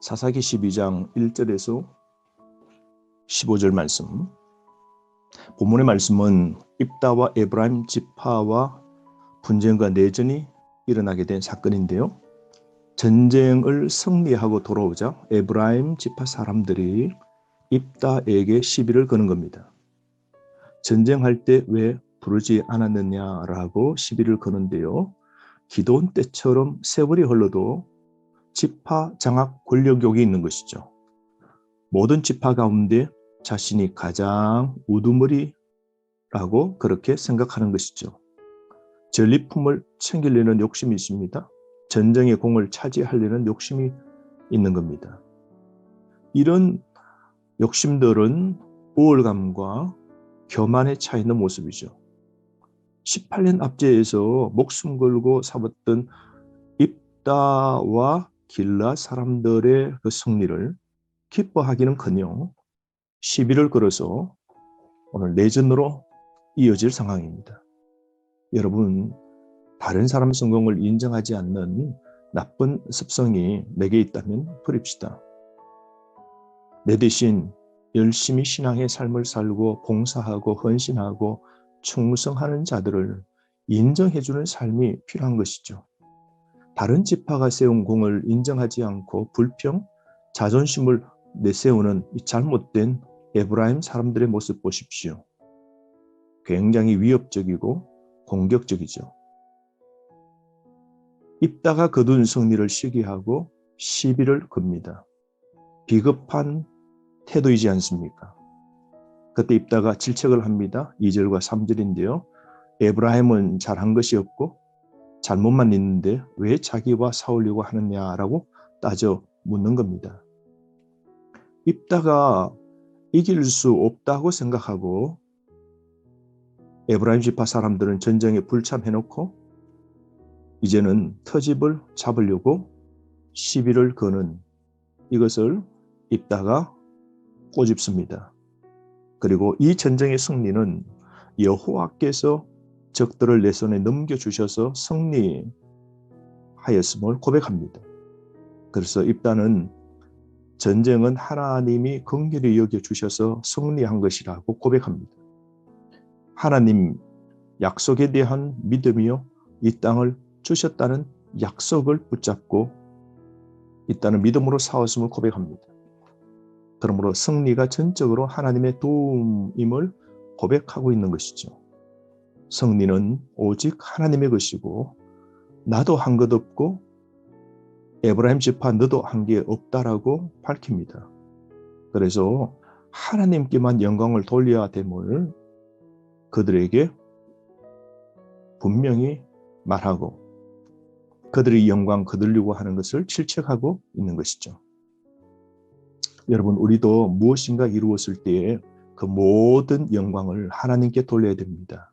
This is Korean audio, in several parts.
사사기 12장 1절에서 15절 말씀. 본문의 말씀은 입다와 에브라임 지파와 분쟁과 내전이 일어나게 된 사건인데요. 전쟁을 승리하고 돌아오자 에브라임 지파 사람들이 입다에게 시비를 거는 겁니다. 전쟁할 때 왜 부르지 않았느냐라고 시비를 거는데요. 기드온 때처럼 세월이 흘러도 지파 장악 권력욕이 있는 것이죠. 모든 지파 가운데 자신이 가장 우두머리라고 그렇게 생각하는 것이죠. 전리품을 챙기려는 욕심이 있습니다. 전쟁의 공을 차지하려는 욕심이 있는 겁니다. 이런 욕심들은 우월감과 교만에 차 있는 모습이죠. 18년 압제에서 목숨 걸고 싸웠던 입다와 길라 사람들의 그 승리를 기뻐하기는커녕 시비를 걸어서 오늘 내전으로 이어질 상황입니다. 여러분, 다른 사람 성공을 인정하지 않는 나쁜 습성이 내게 있다면 버립시다. 내 대신 열심히 신앙의 삶을 살고 봉사하고 헌신하고 충성하는 자들을 인정해주는 삶이 필요한 것이죠. 다른 지파가 세운 공을 인정하지 않고 불평, 자존심을 내세우는 이 잘못된 에브라임 사람들의 모습 보십시오. 굉장히 위협적이고 공격적이죠. 입다가 거둔 승리를 시기하고 시비를 겁니다. 비겁한 태도이지 않습니까? 그때 입다가 질책을 합니다. 2절과 3절인데요. 에브라임은 잘한 것이 없고 잘못만 있는데 왜 자기와 싸우려고 하느냐라고 따져 묻는 겁니다. 입다가 이길 수 없다고 생각하고 에브라임 지파 사람들은 전쟁에 불참해놓고 이제는 터집을 잡으려고 시비를 거는 이것을 입다가 꼬집습니다. 그리고 이 전쟁의 승리는 여호와께서 적들을 내 손에 넘겨주셔서 승리하였음을 고백합니다. 그래서 입다는 전쟁은 하나님이 긍휼히 여겨주셔서 승리한 것이라고 고백합니다. 하나님 약속에 대한 믿음이요, 이 땅을 주셨다는 약속을 붙잡고 있다는 믿음으로 싸웠음을 고백합니다. 그러므로 승리가 전적으로 하나님의 도움임을 고백하고 있는 것이죠. 승리는 오직 하나님의 것이고 나도 한 것 없고 에브라임 지파 너도 한 게 없다라고 밝힙니다. 그래서 하나님께만 영광을 돌려야 됨을 그들에게 분명히 말하고 그들의 영광 거두려고 하는 것을 질책하고 있는 것이죠. 여러분, 우리도 무엇인가 이루었을 때에 그 모든 영광을 하나님께 돌려야 됩니다.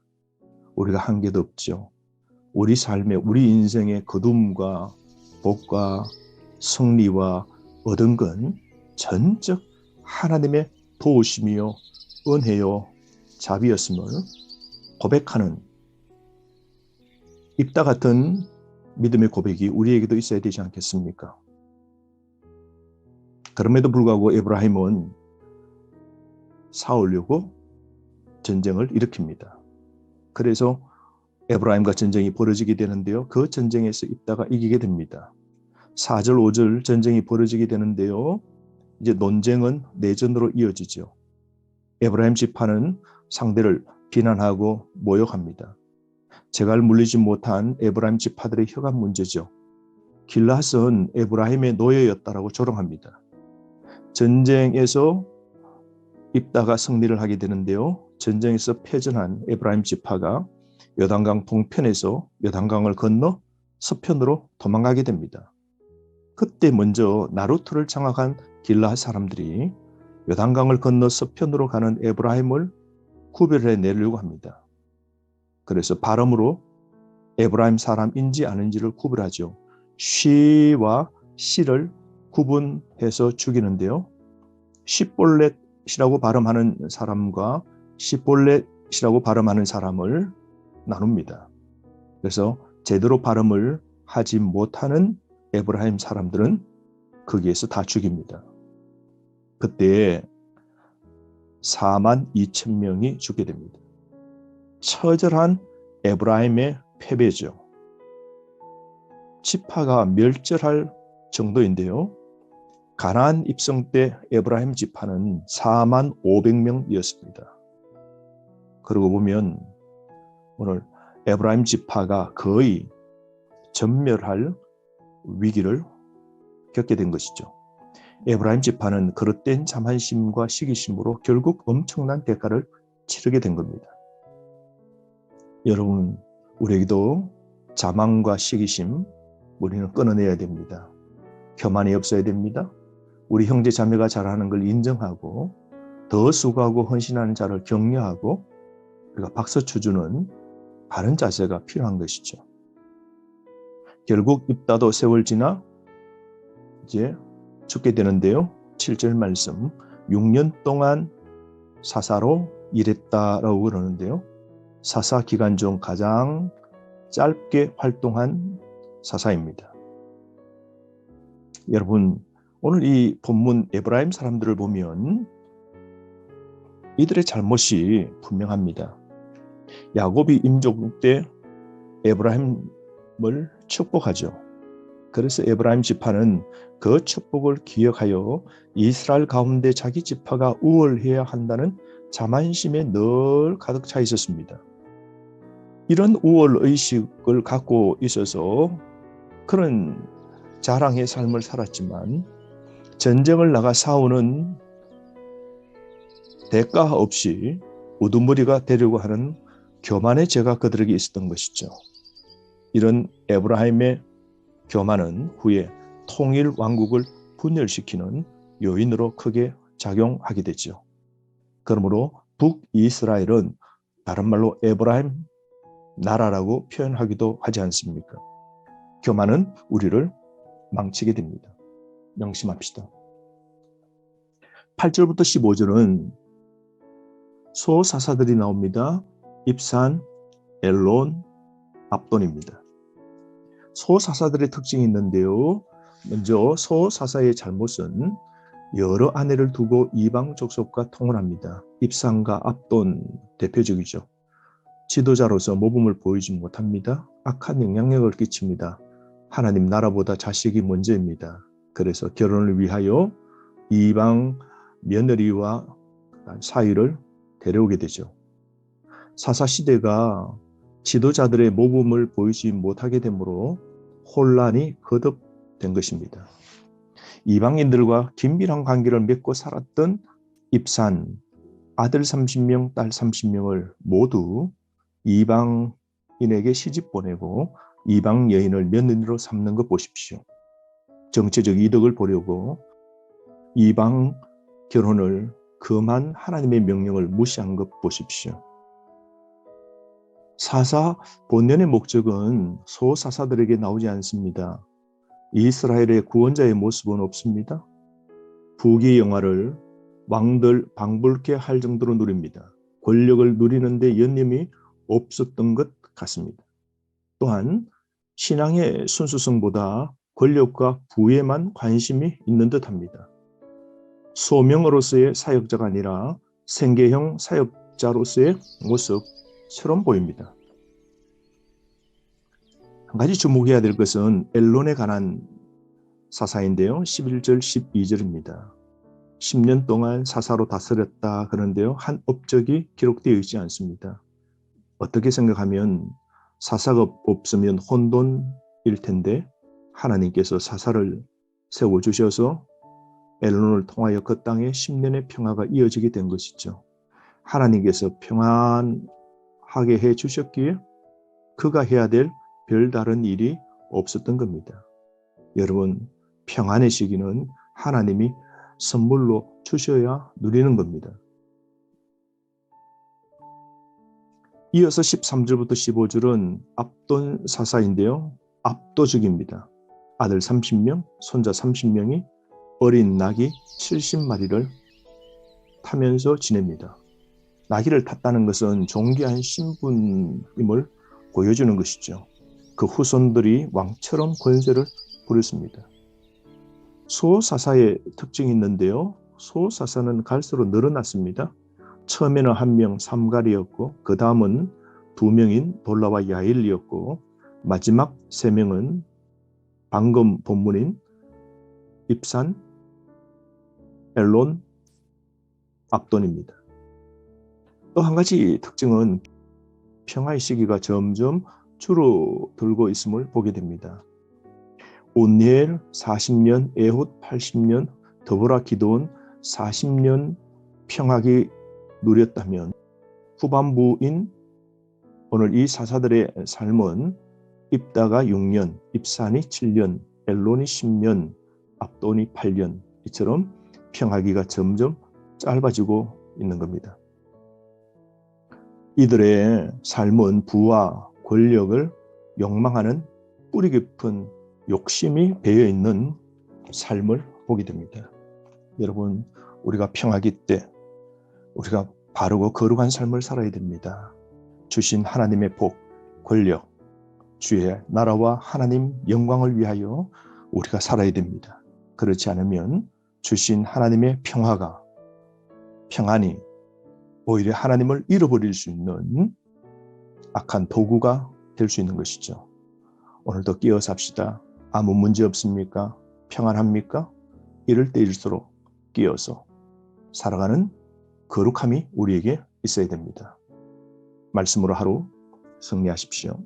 우리가 한 개도 없죠. 우리 삶에, 우리 인생의 거둠과 복과 승리와 얻은 건 전적 하나님의 도우심이요, 은혜요, 자비였음을 고백하는 입다 같은 믿음의 고백이 우리에게도 있어야 되지 않겠습니까? 그럼에도 불구하고 에브라임은 싸우려고 전쟁을 일으킵니다. 그래서 에브라임과 전쟁이 벌어지게 되는데요. 그 전쟁에서 입다가 이기게 됩니다. 4절, 5절 전쟁이 벌어지게 되는데요. 이제 논쟁은 내전으로 이어지죠. 에브라임 지파는 상대를 비난하고 모욕합니다. 재갈 물리지 못한 에브라임 지파들의 혀가 문제죠. 길앗은 에브라임의 노예였다라고 조롱합니다. 전쟁에서 입다가 승리를 하게 되는데요. 전쟁에서 패전한 에브라임 지파가 요단강 동편에서 요단강을 건너 서편으로 도망가게 됩니다. 그때 먼저 나루트를 장악한 길앗 사람들이 요단강을 건너 서편으로 가는 에브라임을 구별해 내려고 합니다. 그래서 발음으로 에브라임 사람인지 아닌지를 구별하죠. 쉬와 시를 구분해서 죽이는데요. 시볼렛이라고 발음하는 사람과 시볼렛이라고 발음하는 사람을 나눕니다. 그래서 제대로 발음을 하지 못하는 에브라임 사람들은 거기에서 다 죽입니다. 그때 42,000명이 죽게 됩니다. 처절한 에브라임의 패배죠. 지파가 멸절할 정도인데요. 가나안 입성 때 에브라임 지파는 45,000명이었습니다. 그러고 보면 오늘 에브라임 지파가 거의 전멸할 위기를 겪게 된 것이죠. 에브라임 지파는 그릇된 자만심과 시기심으로 결국 엄청난 대가를 치르게 된 겁니다. 여러분, 우리에게도 자만과 시기심 우리는 끊어내야 됩니다. 교만이 없어야 됩니다. 우리 형제 자매가 잘하는 걸 인정하고 더 수고하고 헌신하는 자를 격려하고 우리가 박수 쳐주는 바른 자세가 필요한 것이죠. 결국 입다도 세월 지나 이제 죽게 되는데요. 7절 말씀 6년 동안 사사로 일했다라고 그러는데요. 사사 기간 중 가장 짧게 활동한 사사입니다. 여러분, 오늘 이 본문 에브라임 사람들을 보면 이들의 잘못이 분명합니다. 야곱이 임종 때 에브라임을 축복하죠. 그래서 에브라임 지파는 그 축복을 기억하여 이스라엘 가운데 자기 지파가 우월해야 한다는 자만심에 늘 가득 차 있었습니다. 이런 우월의식을 갖고 있어서 그런 자랑의 삶을 살았지만 전쟁을 나가 싸우는 대가 없이 우두머리가 되려고 하는 교만의 죄가 그들에게 있었던 것이죠. 이런 에브라임의 교만은 후에 통일 왕국을 분열시키는 요인으로 크게 작용하게 되죠. 그러므로 북이스라엘은 다른 말로 에브라임 나라라고 표현하기도 하지 않습니까? 교만은 우리를 망치게 됩니다. 명심합시다. 8절부터 15절은 소사사들이 나옵니다. 입산, 엘론, 압돈입니다. 소사사들의 특징이 있는데요. 먼저 소사사의 잘못은 여러 아내를 두고 이방 족속과 통혼합니다. 입산과 압돈 대표적이죠. 지도자로서 모범을 보이지 못합니다. 악한 영향력을 끼칩니다. 하나님 나라보다 자식이 먼저입니다. 그래서 결혼을 위하여 이방 며느리와 사위를 데려오게 되죠. 사사시대가 지도자들의 모범을 보이지 못하게 되므로 혼란이 거듭된 것입니다. 이방인들과 긴밀한 관계를 맺고 살았던 입산, 아들 30명, 딸 30명을 모두 이방인에게 시집 보내고 이방 여인을 며느리로 삼는 것 보십시오. 정치적 이득을 보려고 이방 결혼을 금한 하나님의 명령을 무시한 것 보십시오. 사사 본연의 목적은 소사사들에게 나오지 않습니다. 이스라엘의 구원자의 모습은 없습니다. 부귀 영화를 왕들 방불케 할 정도로 누립니다. 권력을 누리는데 연념이 없었던 것 같습니다. 또한 신앙의 순수성보다 권력과 부에만 관심이 있는 듯합니다. 소명으로서의 사역자가 아니라 생계형 사역자로서의 모습처럼 보입니다. 한 가지 주목해야 될 것은 엘론에 관한 사사인데요. 11절 12절입니다. 10년 동안 사사로 다스렸다 그런데요. 한 업적이 기록되어 있지 않습니다. 어떻게 생각하면 사사가 없으면 혼돈일 텐데 하나님께서 사사를 세워주셔서 엘론을 통하여 그 땅에 10년의 평화가 이어지게 된 것이죠. 하나님께서 평안하게 해주셨기에 그가 해야 될 별다른 일이 없었던 겁니다. 여러분, 평안의 시기는 하나님이 선물로 주셔야 누리는 겁니다. 이어서 13절부터 15절은 압돈 사사인데요. 압도적입니다. 아들 30명, 손자 30명이 어린 낙이 70마리를 타면서 지냅니다. 나귀를 탔다는 것은 존귀한 신분임을 보여주는 것이죠. 그 후손들이 왕처럼 권세를 부렸습니다. 소사사의 특징이 있는데요. 소사사는 갈수록 늘어났습니다. 처음에는 한 명 삼갈이었고 그 다음은 두 명인 돌라와 야일이었고 마지막 세 명은 방금 본문인 입산, 엘론, 압돈입니다. 또 한 가지 특징은 평화의 시기가 점점 줄어들고 있음을 보게 됩니다. 온니엘 40년, 에훗 80년, 더보라 기드온 40년 평화기 누렸다면 후반부인 오늘 이 사사들의 삶은 입다가 6년, 입산이 7년, 엘론이 10년, 압돈이 8년 이처럼 평화기가 점점 짧아지고 있는 겁니다. 이들의 삶은 부와 권력을 욕망하는 뿌리 깊은 욕심이 배어있는 삶을 보게 됩니다. 여러분, 우리가 평화기 때 우리가 바르고 거룩한 삶을 살아야 됩니다. 주신 하나님의 복, 권력, 주의 나라와 하나님 영광을 위하여 우리가 살아야 됩니다. 그렇지 않으면 주신 하나님의 평안이 오히려 하나님을 잃어버릴 수 있는 악한 도구가 될 수 있는 것이죠. 오늘도 끼어 삽시다. 아무 문제 없습니까? 평안합니까? 이럴 때일수록 끼어서 살아가는 거룩함이 우리에게 있어야 됩니다. 말씀으로 하루 승리하십시오.